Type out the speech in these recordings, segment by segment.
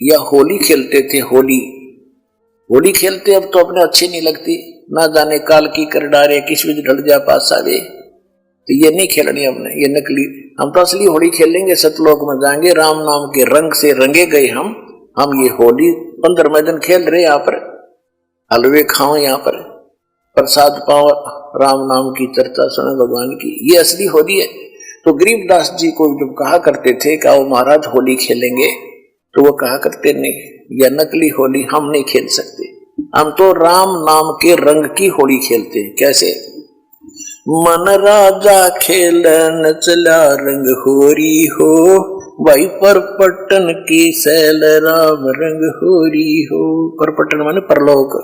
या होली खेलते थे। होली खेलते अब तो अपने अच्छी नहीं लगती, ना जाने काल की कर डारे किस भी ढल जा पास सारे, तो ये नहीं खेलनी हमने, ये नकली। हम तो असली होली खेलेंगे, सतलोक में जाएंगे, राम नाम के रंग से रंगे गए हम ये होली 15 दिन खेल रहे, यहाँ पर हलवे खाओ, यहाँ पर प्रसाद पाओ, राम नाम की चर्चा सुने भगवान की, ये असली होली है। तो गरीबदास जी को जब कहा करते थे कि आओ महाराज होली खेलेंगे, तो वो कहा करते नहीं, यह नकली होली हम नहीं खेल सकते, हम तो राम नाम के रंग की होली खेलते हैं। कैसे? मन राजा खेलन चला रंग होरी हो, भाई परपटन की सैल राम रंग होरी हो। परपटन माने परलोक।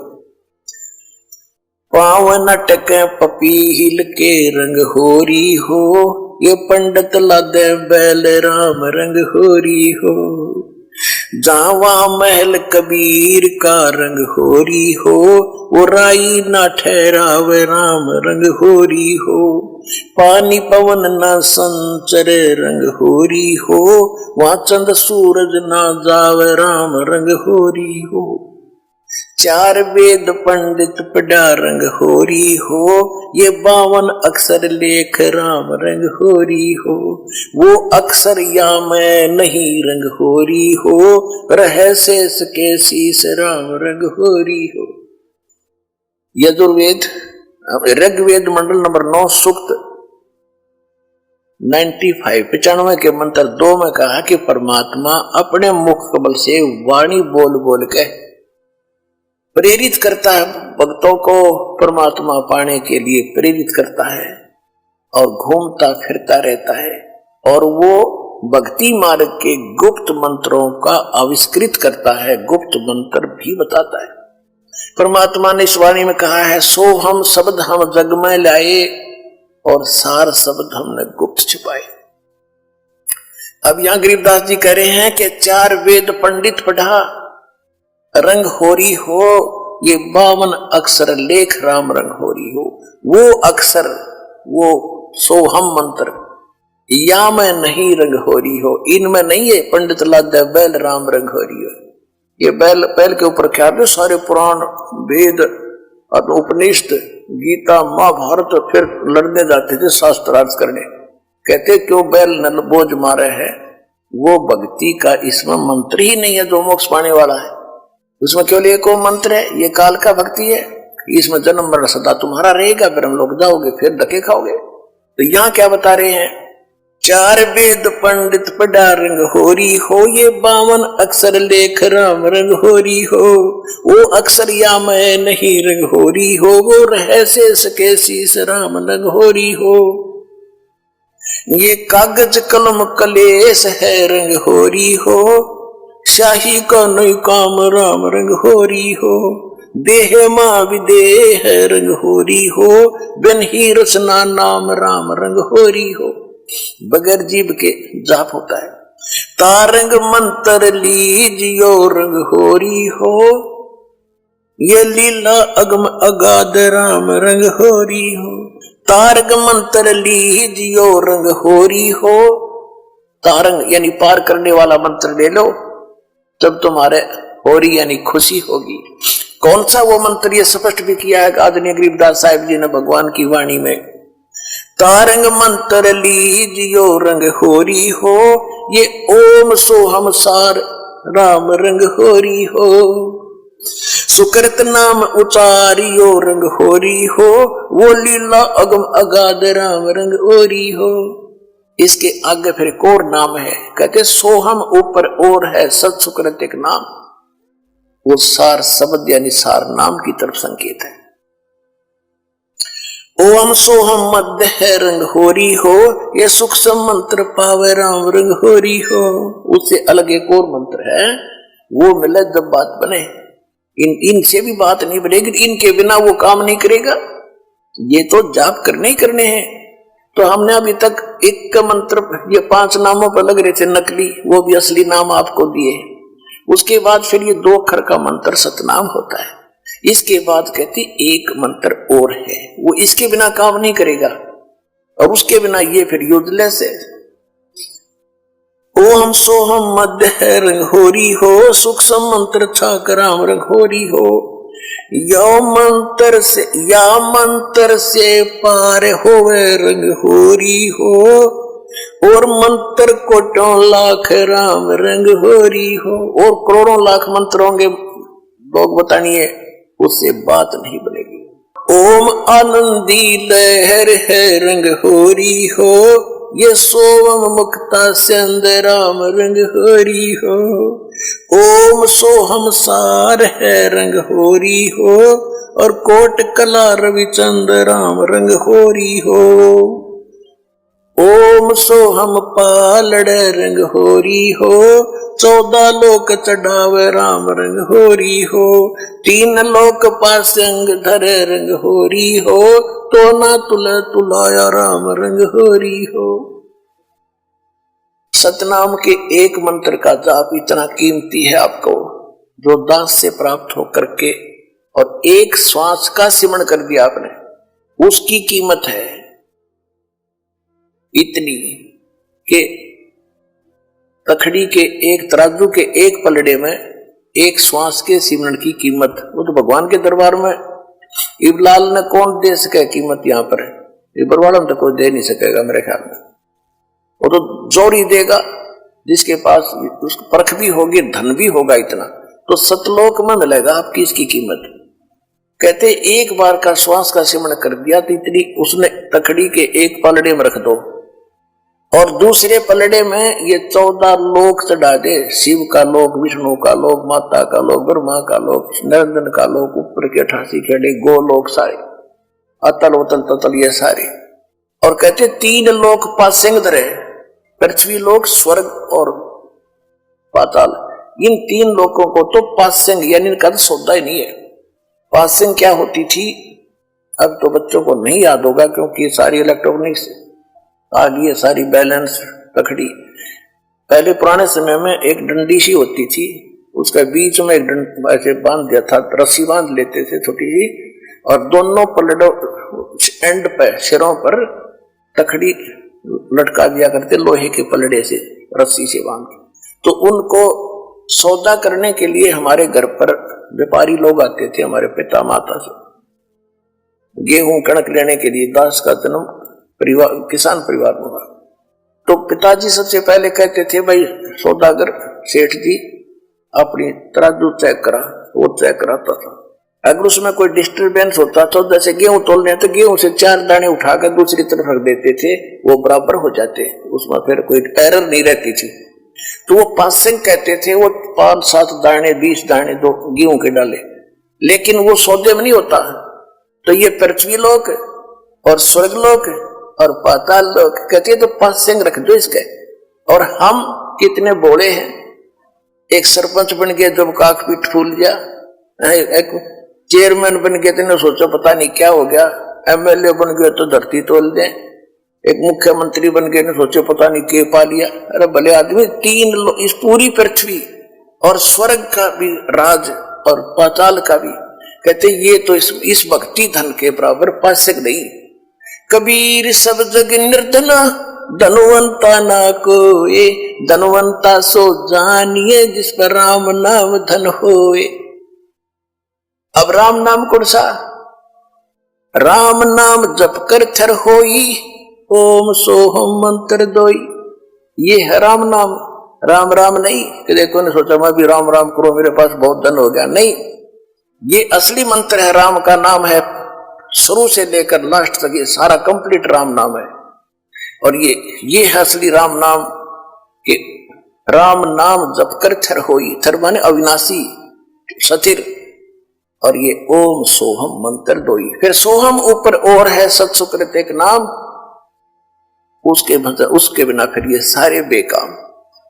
पावन अटक पपीहिल के रंग होरी हो, ये पंडित लादे बैल राम रंग होरी हो। जावा महल कबीर का रंग होरी हो, वो राई ना ठहराव राम रंग होरी हो। पानी पवन ना संचर रंग होरी हो, वहां चंद सूरज ना जाव राम रंग होरी हो। चार वेद पंडित पढ़ा रंग होरी हो, ये 52 अक्षर लेख राम रंग होरी हो। वो अक्षर या मैं नहीं रंग होरी हो, रह शेष के शीस राम रंग होरी हो। यजुर्वेद ऋग्वेद मंडल नंबर 9 सूक्त 95 के मंत्र 2 में कहा कि परमात्मा अपने मुख कमल से वाणी बोल बोल के प्रेरित करता है भक्तों को, परमात्मा पाने के लिए प्रेरित करता है और घूमता फिरता रहता है, और वो भक्ति मार्ग के गुप्त मंत्रों का आविष्कृत करता है, गुप्त मंत्र भी बताता है। परमात्मा ने इस वाणी में कहा है, सो हम शब्द हम जग में लाए और सार शब्द हमने गुप्त छिपाए। अब यहां गरीबदास जी कह रहे हैं कि 4 वेद पंडित पढ़ा रंग होरी हो, ये 52 अक्षर लेख राम रंग होरी हो। वो अक्षर, वो सोहम मंत्र या में नहीं रंग होरी हो, इनमें नहीं है पंडित लादे बैल राम रंग होरी हो। ये बैल के ऊपर क्या है, सारे पुराण वेद और उपनिषद गीता महाभारत फिर लड़ने जाते थे शास्त्रार्थ करने, कहते क्यों बैल नलबोझ मारे है, वो भक्ति का इसमें मंत्र ही नहीं है जो मोक्ष पाने वाला है। उसमें केवल एक मंत्र है, ये काल का भक्ति है, इसमें जन्म मरण सदा तुम्हारा रहेगा, फिर हम लोग जाओगे फिर धक्के खाओगे। तो यहाँ क्या बता रहे हैं, 4 वेद पंडित पढ़ा रंग होरी हो, ये 52 अक्षर लेख राम रंग होरी हो। वो अक्षर या मैं नहीं रंग होरी हो, वो रह शेष के शीस राम रंग होरी हो। ये कागज कलम कलेश है रंग होरी हो, शाही का नई काम राम रंग होरी हो। देह मां विदेह रंग होरी हो, बिन ही रचना नाम राम रंग होरी हो। बगैर जीव के जाप होता है। तारंग मंत्र लीजियो रंग होरी हो, ये लीला अगम अगाध राम रंग होरी हो। तारंग मंत्र लीजियो रंग होरी हो, तारंग यानी पार करने वाला मंत्र ले लो, तब तुम्हारे होरी यानी खुशी होगी। कौन सा वो मंत्र, ये स्पष्ट भी किया है आदरणीय गरीबदास साहिब जी ने भगवान की वाणी में। तारंग मंत्र लीजियो रंग होरी हो, ये ओम सोहम सार राम रंग होरी हो। सुकृत नाम उचारियो रंग होरी हो, वो लीला अगम अगाध राम रंग होरी हो। इसके आगे फिर एक और नाम है, कहते सोहम ऊपर और है सत सुकृत एक नाम, वो सार शब्द यानी सार नाम की तरफ संकेत है। ओम सोहम मध्य है रंग होरी हो, ये सूक्ष्म मंत्र पावे राम रंग होरी हो। उससे अलग एक और मंत्र है, वो मिले जब बात बने। इनसे भी बात नहीं बनेगी, इनके बिना वो काम नहीं करेगा। ये तो जाप करने ही करने हैं। तो हमने अभी तक एक का मंत्र ये 5 नामों पर लग रहे थे नकली, वो भी असली नाम आपको दिए। उसके बाद फिर ये 2 अक्षर का मंत्र सतनाम होता है। इसके बाद कहती एक मंत्र और है, वो इसके बिना काम नहीं करेगा और उसके बिना ये फिर यूजलेस है। ओम सोहम मध्य है रंग होरी हो, सूक्ष्म मंत्र छाक राम रंग होरी हो। या मंत्र से पार होवे रंग होरी हो, और मंत्र कोटों लाख राम रंग होरी हो। और करोड़ों लाख मंत्र होंगे, लोग बतानिए, उससे बात नहीं बनेगी। ओम आनंदी लहर है रंग होरी हो, ये सोवम मुक्ता चंद राम रंग होरी हो। ओम सोहम सार है रंग होरी हो, और कोट कला रविचंद राम रंग होरी हो। ओम सोहम पालड़ रंग होरी हो, 14 लोक चढ़ावे राम रंग होरी हो। 3 लोक पासंग धरे रंग होरी हो, तो ना तुलाया राम रंग होरी हो। सतनाम के एक मंत्र का जाप इतना कीमती है आपको, जो दास से प्राप्त हो करके और एक श्वास का सिमरण कर दिया आपने, उसकी कीमत है इतनी कि तखड़ी के एक तराजू के एक पलड़े में एक श्वास के सिमरण की कीमत, वो तो भगवान के दरबार में इबलाल ने कौन दे सके कीमत, यहाँ पर इबरवाड़ा में तो कोई दे नहीं सकेगा मेरे ख्याल में। वो तो जोरी देगा जिसके पास उसको परख भी होगी, धन भी होगा इतना, तो सतलोक में मिलेगा आपकी इसकी कीमत। कहते एक बार का श्वास का सिमरण कर दिया तो इतनी उसने तखड़ी के एक पलड़े में रख दो, और दूसरे पलड़े में ये 14 लोक चढ़ा दे, शिव का लोक, विष्णु का लोक, माता का लोक, ब्रह्मा का लोक, निरंजन का लोक, ऊपर के 88 खेड़े गोलोक सारे, अतल उतल ततल ये सारे। और कहते 3 लोक पासेंग धरे, पृथ्वी लोक, स्वर्ग और पाताल, इन 3 लोकों को तो पासेंग यानी इनका तो सौदा ही नहीं है। पासेंग क्या होती थी अब तो बच्चों को नहीं याद होगा, क्योंकि सारी इलेक्ट्रॉनिक्स आ गई है, सारी बैलेंस तखड़ी। पहले पुराने समय में एक डंडी सी होती थी, उसका बीच में एक ऐसे बांध दिया था, रस्सी बांध लेते थे छोटी सी, और दोनों पलड़ों एंड पे सिरों पर तखड़ी लटका दिया करते लोहे के पलड़े से, रस्सी से बांध। तो उनको सौदा करने के लिए हमारे घर पर व्यापारी लोग आते थे, हमारे पिता माता से गेहूं कणक लेने के लिए। दास का जन्म परिवार किसान परिवार में हुआ, तो पिताजी सबसे पहले कहते थे, भाई सौदागर सेठ जी अपनी तराजू चेक करा, वो चेक कराता था। अगर उसमें कोई डिस्टरबेंस होता तो जैसे गेहूं तोल रहे तो गेहूं से 4 दाने उठाकर दूसरी तरफ रख देते थे, वो बराबर हो जाते, उसमें फिर कोई एरर नहीं रहती थी। तो वो पासिंग कहते थे, वो 5-7 दाने 20 दाने दो गेहूं के डाले, लेकिन वो सौदे में नहीं होता। तो ये पृथ्वी लोक और स्वर्ग लोक और पाताल लोक कहते तो पासिंग रख दो इसके। और हम कितने बोले हैं, एक सरपंच बन गया जब काक पीठ फूल गया, एक चेयरमैन बन गए तो सोचो पता नहीं क्या हो गया, एमएलए बन गए तो धरती तोल दे, एक मुख्यमंत्री बन गए ने सोचो पता नहीं के पा लिया। अरे भले आदमी, 3 इस पूरी पृथ्वी और स्वर्ग का भी राज और पाताल का भी, कहते ये तो इस भक्ति धन के बराबर पासक नहीं। कबीर सब जग निर्धना, धनवंता ना कोए, धनवंता सो जानिए जिस पर राम नाम धन होए। अब राम नाम कौन सा? राम नाम जप कर थर होई, ओम सोहम मंत्र दोई। ये है राम नाम, राम राम नहीं कि देखो ने सोचा मैं भी राम राम करूं मेरे पास बहुत धन हो गया, नहीं। ये असली मंत्र है, राम का नाम है, शुरू से लेकर लास्ट तक ये सारा कंप्लीट राम नाम है। और ये है असली राम नाम कि राम नाम जप कर थर होई, थर माने अविनाशी सथिर, और ये ओम सोहम मंत्र दोई। फिर सोहम ऊपर और है सत्सुकृत एक नाम, उसके बिना फिर ये सारे बेकाम।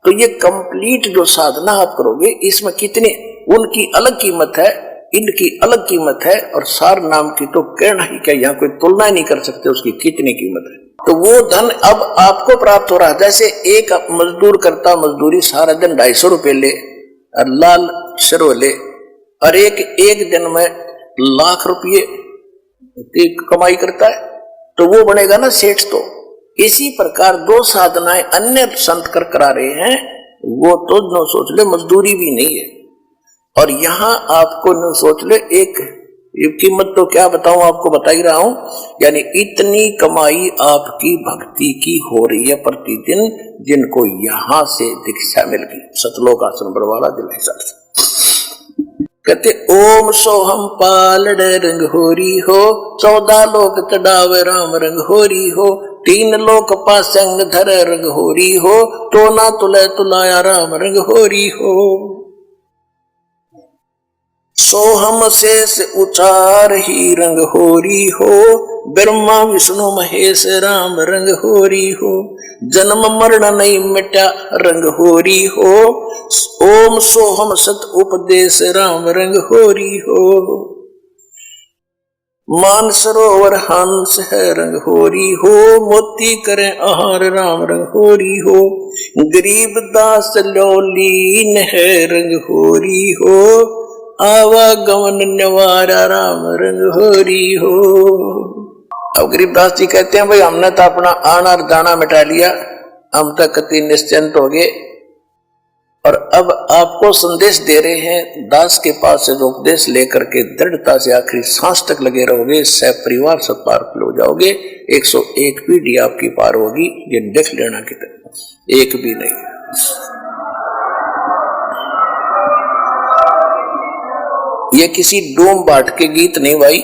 तो ये कंप्लीट जो साधना आप करोगे, इसमें कितने उनकी अलग कीमत है, इनकी अलग कीमत है, और सार नाम की तो कहना ही क्या, यहाँ कोई तुलना नहीं कर सकते उसकी कितनी कीमत है। तो वो धन अब आपको प्राप्त हो रहा है। जैसे एक मजदूर करता मजदूरी सारा दिन 250 रुपये ले और लाल शरो ले, और एक दिन में लाख रुपये की कमाई करता है, तो वो बनेगा ना सेठ। तो इसी प्रकार दो साधनाएं अन्य संत कर करा रहे हैं, वो तो न सोच ले मजदूरी भी नहीं है। और यहां आपको न सोच ले, एक कीमत तो क्या बताऊं, आपको बता ही रहा हूं, यानी इतनी कमाई आपकी भक्ति की हो रही है प्रतिदिन, जिनको यहां से दीक्षा मिल गई सतलोक आश्रम बरवाला जिला हिसार से। कहते ओम सोहम पालड़ रंग होरी हो, 14 लोक चढ़ावे राम रंग होरी हो, 3 लोक पासंग धर रंग होरी हो, तो ना तुले तुलाया राम रंग होरी हो। सोहम शेष उचार ही रंग होरी हो, ब्रह्मा विष्णु महेश राम रंग होरी हो, जन्म मरण नहीं मिटा रंग होरी हो, ओम सोहम सत उपदेश राम रंग होरी हो। मान सरोवर हंस है रंग होरी हो, मोती करें आहार राम रंग होरी हो, गरीब दास लोलीन है रंग होरी हो, आवागमन निवारा राम रंग होरी हो। अब गरीबदास जी कहते हैं भाई हमने तो अपना आना और जाना मिटा लिया, हम तक कति निश्चिंत हो गए, और अब आपको संदेश दे रहे हैं, दास के पास से जो उपदेश लेकर के दृढ़ता से आखिरी सांस तक लगे रहोगे, सब परिवार सब पार हो जाओगे, 101 पीढ़ी आपकी पार होगी, ये देख लेना कि एक भी नहीं। ये किसी डोम बाट के गीत नहीं भाई,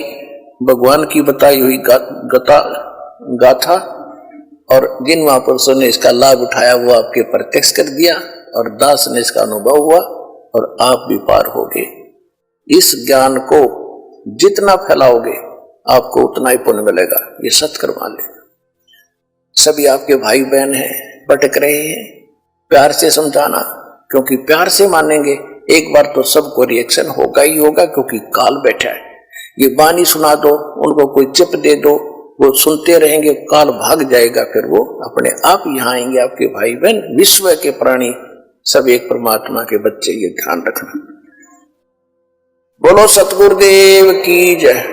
भगवान की बताई हुई गाथा, और जिन महापुरुषों ने इसका लाभ उठाया वो आपके प्रत्यक्ष कर दिया, और दास ने इसका अनुभव हुआ, और आप भी पार हो गए। इस ज्ञान को जितना फैलाओगे आपको उतना ही पुण्य मिलेगा, ये सत्कर मान लेगा। सभी आपके भाई बहन हैं, भटक रहे हैं, प्यार से समझाना, क्योंकि प्यार से मानेंगे एक बार तो सबको रिएक्शन होगा ही होगा, क्योंकि काल बैठा है। ये बानी सुना दो, उनको कोई चिप दे दो, वो सुनते रहेंगे, काल भाग जाएगा, फिर वो अपने आप यहाँ आएंगे। आपके भाई बहन विश्व के प्राणी सब एक परमात्मा के बच्चे, ये ध्यान रखना। बोलो सतगुरुदेव की जय।